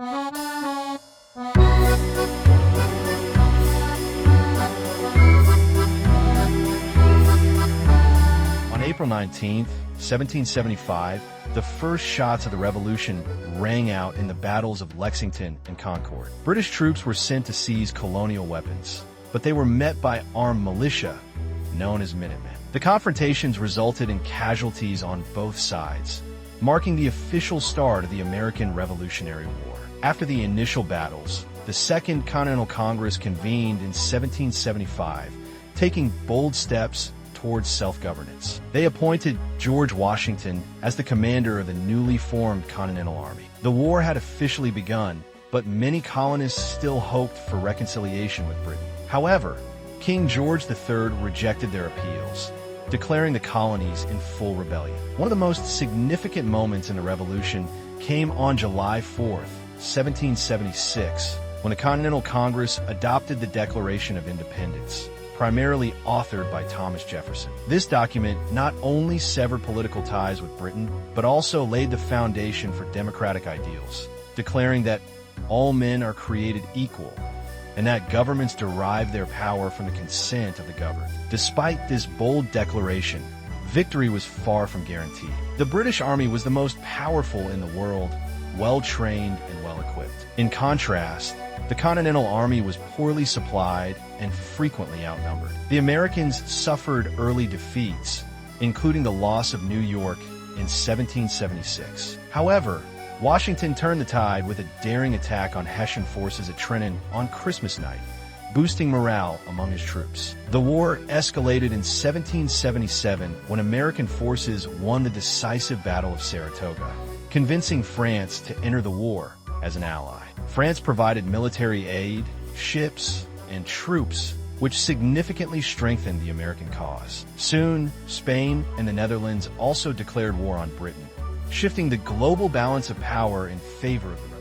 On April 19, 1775, the first shots of the Revolution rang out in the battles of Lexington and Concord. British troops were sent to seize colonial weapons, but they were met by armed militia, known as Minutemen. The confrontations resulted in casualties on both sides, marking the official start of the American Revolutionary War. After the initial battles, the Second Continental Congress convened in 1775, taking bold steps towards self-governance. They appointed George Washington as the commander of the newly formed Continental Army. The war had officially begun, but many colonists still hoped for reconciliation with Britain. However, King George III rejected their appeals, declaring the colonies in full rebellion. One of the most significant moments in the Revolution came on July 4, 1776, when the Continental Congress adopted the Declaration of Independence, primarily authored by Thomas Jefferson. This document not only severed political ties with Britain, but also laid the foundation for democratic ideals, declaring that all men are created equal and that governments derive their power from the consent of the governed. Despite this bold declaration, victory was far from guaranteed. The British Army was the most powerful in the world, well-trained and well-equipped. In contrast, the Continental Army was poorly supplied and frequently outnumbered. The Americans suffered early defeats, including the loss of New York in 1776. However, Washington turned the tide with a daring attack on Hessian forces at Trenton on Christmas night, boosting morale among his troops. The war escalated in 1777 when American forces won the decisive Battle of Saratoga, convincing France to enter the war as an ally. France provided military aid, ships, and troops, which significantly strengthened the American cause. Soon, Spain and the Netherlands also declared war on Britain, shifting the global balance of power in favor of the